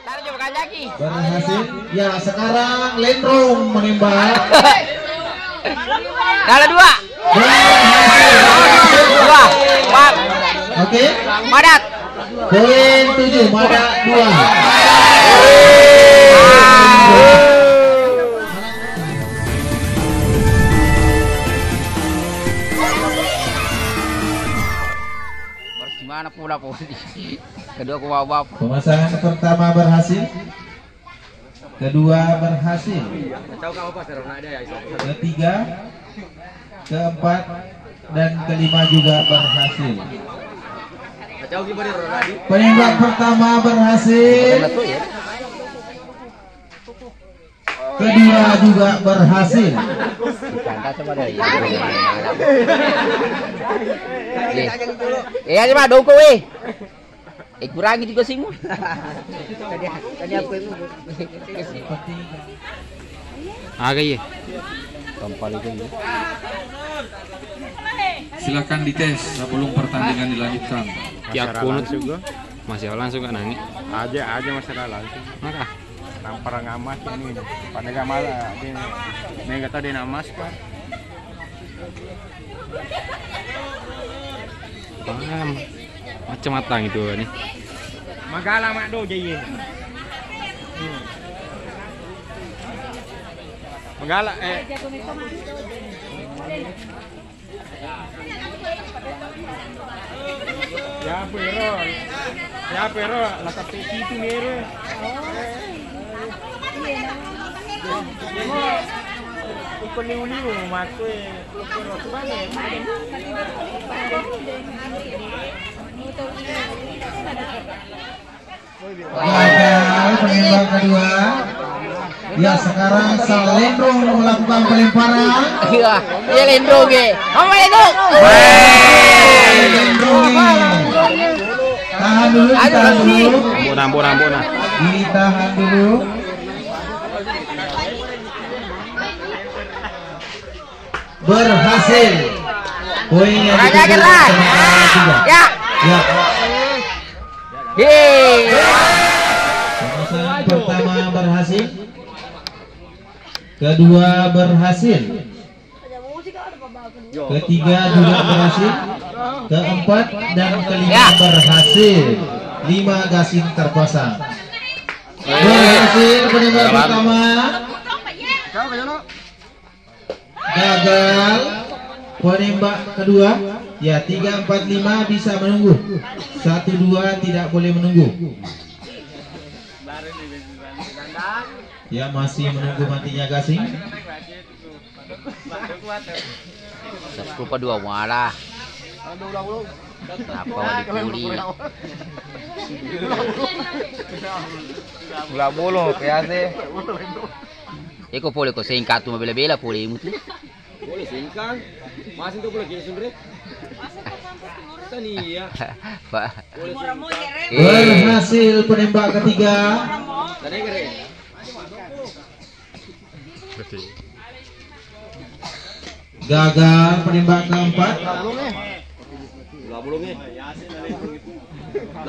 Berhasil. Ya, sekarang Lendrong menembak. Ada 2. Berhasil. 2. 4. Oke. Madat. Poin 7, Madat 2. Gimana pula posisi? Kedua aku bawa. Pemasangan pertama berhasil. Kedua berhasil. Ketiga, keempat, dan kelima juga berhasil. Penembak pertama berhasil. Kedua juga berhasil. Iya coba dong kowe. Kurangi juga sih mu. Tadi aku itu. Ya. Kampal itu. Silakan dites sebelum pertandingan dilanjutkan. Tiap kunut juga masih langsung kan nangis. Aja masalah langsung. Maka Tampar ngamas ini. Pada ngamas ini kata dia namas kan. paham macam matang itu nih. Magala mak do jadi. Magala Ya pero la tapeti itu mere. Ikon liu matu pero subane. Gagal penembak kedua. Ya, sekarang Sang Lendrong melakukan pelemparan. Iya Lendrong ge. Apa itu? Lendrong. Tahan dulu, ditahan dulu. Ampun. Ditahan dulu. Berhasil. Poin yang dituju tiga. Ya. Pemasangan pertama berhasil. Kedua berhasil. Ketiga juga berhasil. Keempat dan kelima berhasil. 5 gasing terpasang. Berhasil penembak pertama. Gagal penembak kedua. Ya, 3, 4, 5 bisa menunggu. 1, 2 tidak boleh menunggu. Ya, masih menunggu matinya gasing. 10-2 malah. Apa dipuli? Gula bolo kayase. Eko boleh kok singkat tu bela-bela boleh imut ni. Boleh singkang. Masih tu boleh kisun bre. Tania. Pak. Berhasil penembak ketiga. Tadi kere. Gagal penembak keempat.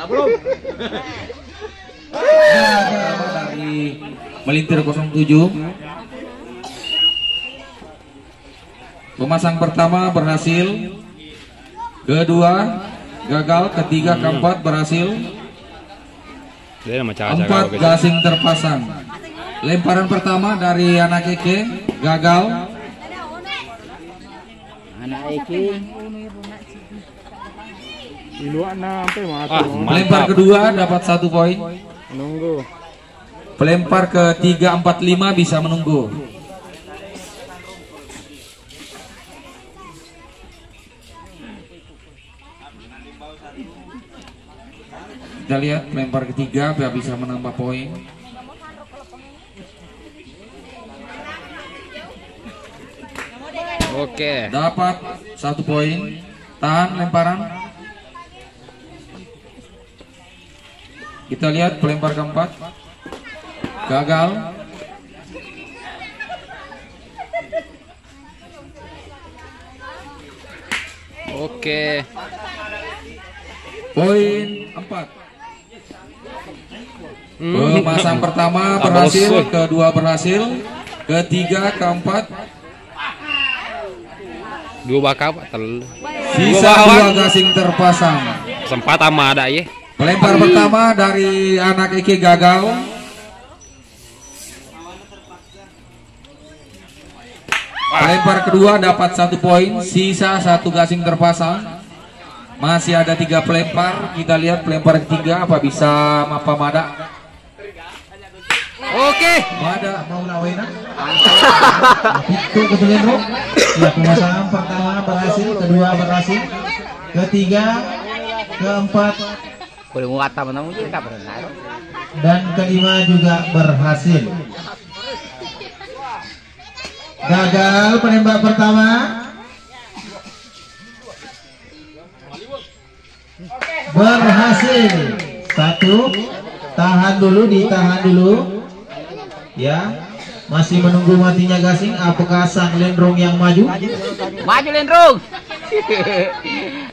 Belum. Gagal dari Melintir 07. Pemasang pertama berhasil. Kedua gagal. Ketiga keempat berhasil. Dia nama cara 4 gasing terpasang. Lemparan pertama dari anak Eke gagal. Anak Eki. Iluan na sampai mati. Pelempar kedua dapat 1 poin. Menunggu. Pelempar ke 3, 4, 5 bisa menunggu. Kita lihat pelempar ketiga biar bisa menambah poin. Oke. Dapat 1 poin. Tahan lemparan. Kita lihat pelempar keempat. Gagal. Oke. Poin 4. Pemasang pertama berhasil, kedua berhasil, ketiga, keempat. Dua bakal Sisa dua gasing terpasang. sempat sama ada ya. Pelempar pertama dari anak Eke gagal. Pelempar kedua dapat 1 poin. Sisa 1 gasing terpasang. Masih ada 3 pelempar. Kita lihat pelempar ketiga apa bisa Mapa Mada. Oke. Mada mau lawena. Itu kebetulan bro. Ya, pemasangan pertama berhasil, kedua berhasil, ketiga, keempat, Boleh mau kata mana mungkin tak pernah. dan kelima juga berhasil. Gagal penembak pertama. Berhasil. 1. Tahan dulu, ditahan dulu. Ya, masih menunggu matinya gasing. Apakah sang Lendrong yang maju? Maju Lendrong.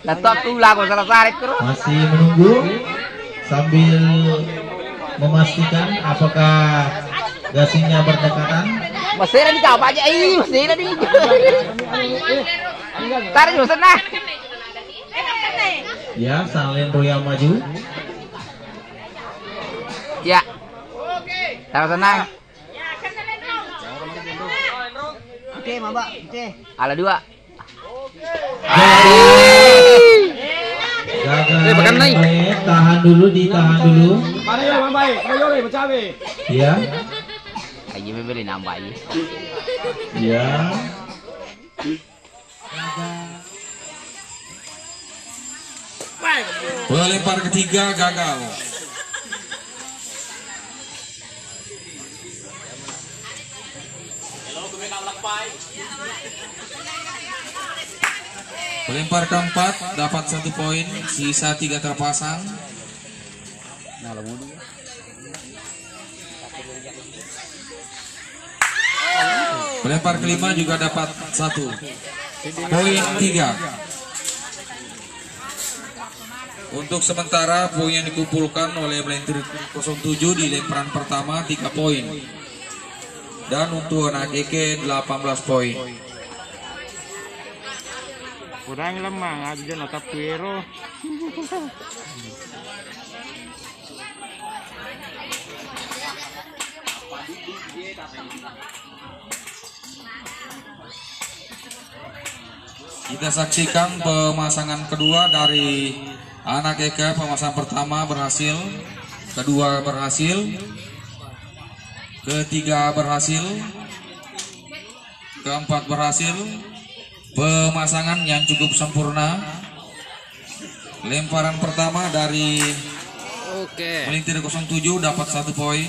Datuk tu lah kau salah sarik terus. Masih menunggu sambil memastikan apakah gasingnya berdekatan. Masih ada di kau aja ini, masih ada di. Tarik dulu sana. Ya, sang Lendrong yang maju. Ya. Taruh sana. Oke, Maba. Oke. Ala 2. Gagal. Bahkan naik. Tahan dulu, ditahan dulu. Ya, Ayo beli nambah aja. ya. Pelempar ketiga gagal. Pelempar keempat dapat 1 poin, sisa 3 terpasang. Pelempar kelima juga dapat 1 poin 3. Untuk sementara poin yang dikumpulkan oleh Melintir 07 di lemparan pertama 3 poin. Dan untuk anak Eke 18 poin. Kurang lemah aja nota Piro. Kita saksikan pemasangan kedua dari anak Eke. Pemasangan pertama berhasil, kedua berhasil, ketiga berhasil, keempat berhasil. Pemasangan yang cukup sempurna. Lemparan pertama dari Melintir 07 dapat 1 poin.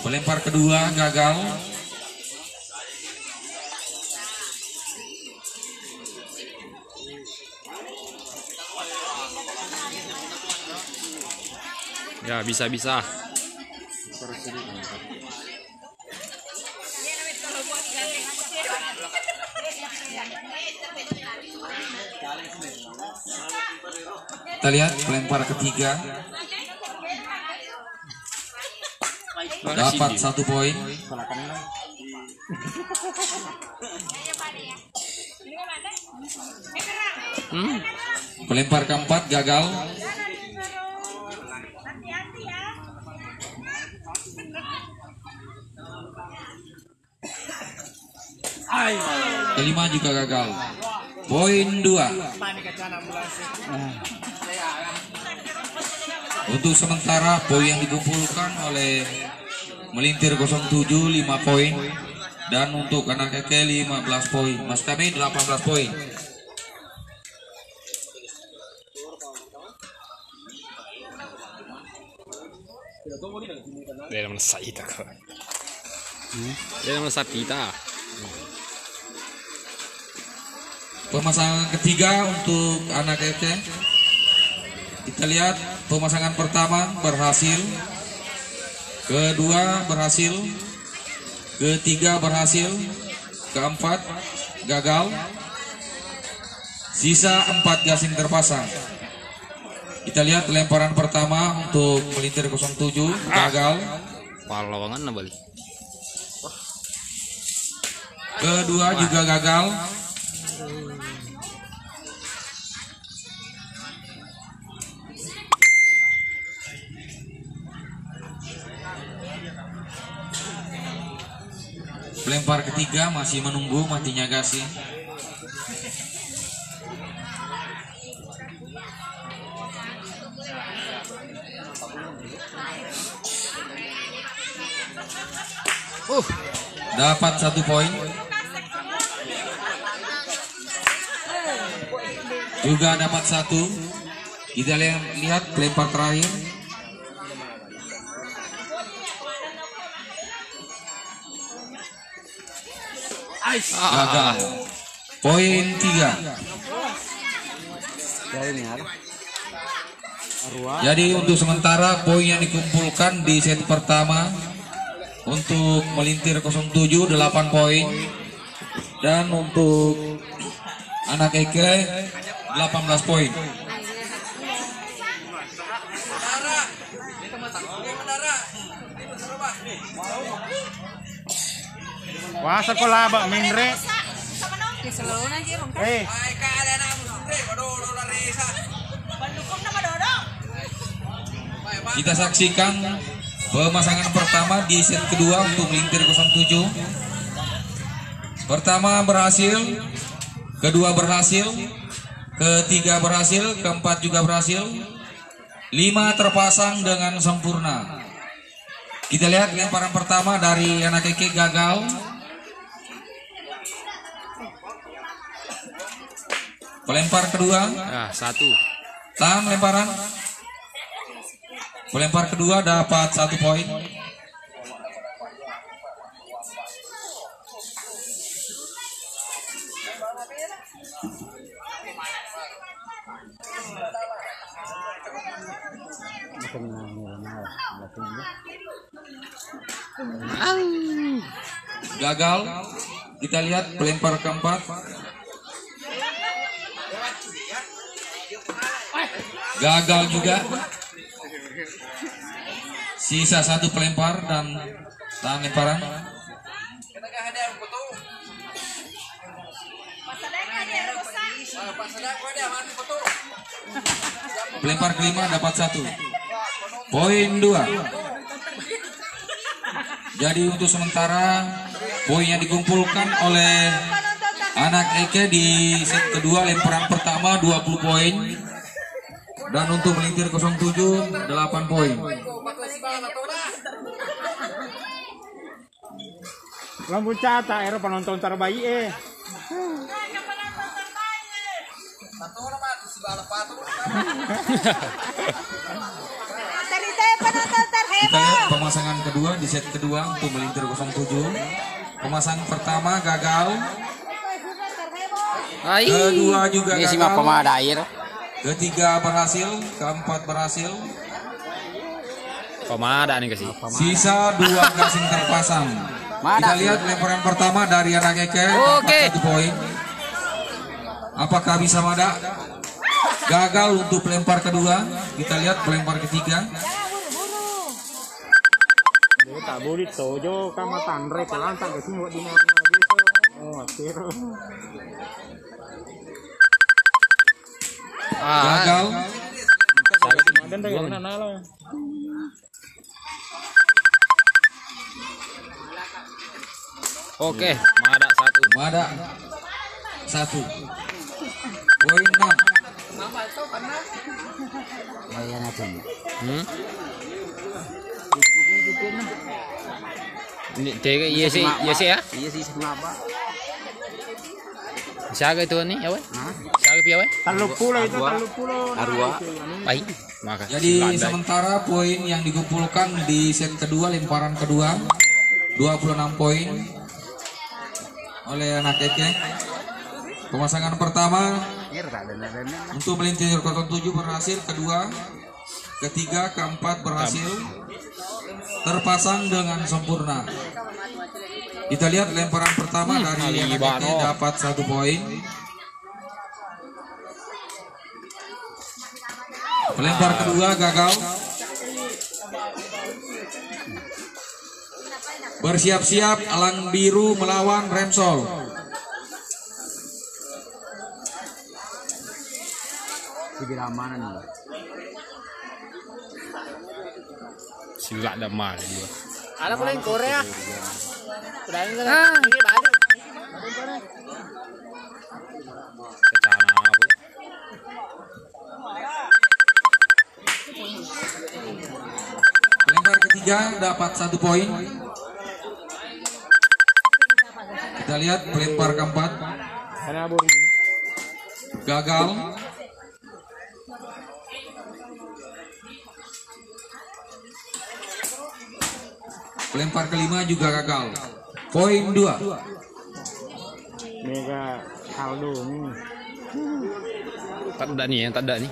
Pelempar kedua gagal. Ya, bisa. Kita lihat pelempar ketiga dapat 1 poin. Pelempar keempat gagal. Kelima juga gagal. Poin 2. Untuk sementara poin yang dikumpulkan oleh Melintir 07 5 poin. Dan untuk anak Eke 15 poin. Mas kami 18 poin. Dia nama Saita kok. Dia nama Sapita. Pemasangan ketiga untuk anak Eke. Kita lihat pemasangan pertama berhasil, kedua berhasil, ketiga berhasil, keempat gagal. Sisa 4 gasing terpasang. Kita lihat lemparan pertama untuk melintir 07 gagal. Lawangan na balik. Kedua juga gagal. Pelempar ketiga masih menunggu matinya gasing. Dapat 1 poin. Juga dapat 1. Kita lihat pelempar terakhir. Gagal. Poin 3. Jadi untuk sementara poin yang dikumpulkan di set pertama untuk melintir 07 8 poin, dan untuk anak Eke 18 poin. Wah, sekolah Mbak Mindre. Kita saksikan pemasangan pertama di set kedua untuk melintir 07. Pertama berhasil, kedua berhasil, ketiga berhasil, keempat juga berhasil. 5 terpasang dengan sempurna. Kita lihat lemparan pertama dari anak Eke gagal. Pelempar kedua. 1. Tahan lemparan. Pelempar kedua dapat 1 poin. Gagal. Kita lihat pelempar keempat. Gagal juga. Sisa 1 pelempar dan tahan lemparan. Pelempar kelima dapat 1. Poin 2. Jadi untuk sementara poin yang dikumpulkan oleh anak Eke di set kedua lemparan pertama 20 poin, dan untuk melintir 07 8 poin. Lampu cata era penonton terbaik Kita lihat pemasangan kedua di set kedua untuk melintir 07. Pemasangan pertama gagal. Kedua juga gagal. Ketiga berhasil, keempat berhasil. Pemada nih kasih. Sisa 2 gasing terpasang. Kita lihat lemparan pertama dari anak Eke dapat 1 poin. Apakah bisa Mada? Gagal untuk pelempar kedua. Kita lihat pelempar ketiga. tak boleh tojo kama tanre pelan tak kesini buat di mana gitu. Oh, akhir. Gagal. Dan dari mana lo? Oke, Mada 1. Mada 1. Poin 6. Bayan aja. Ini tega iya sih ya? Iya sih kenapa? Siaga itu nih, ya weh? Siaga piye weh? 30 itu 30. Arua. Baik. Maka. Jadi sementara poin yang dikumpulkan di set kedua lemparan kedua 26 poin oleh anak Eke. Pemasangan pertama untuk melintir kotak 7 berhasil, kedua, ketiga, keempat berhasil, terpasang dengan sempurna. Kita lihat lemparan pertama dari anak Eke dapat 1 poin. Pelempar kedua gagal. Bersiap-siap elang biru melawan Remsol. Jadi ramanan nih. Silak damai dia. Ada pula yang Korea. Sudah ini kan ini balik. Secara apa? Pelempar ketiga dapat 1 poin. Kita lihat pelempar keempat Karena bori. gagal. Pelempar kelima juga gagal. Poin 2. Mega saldo nih. Tak ada nih, yang tak ada nih.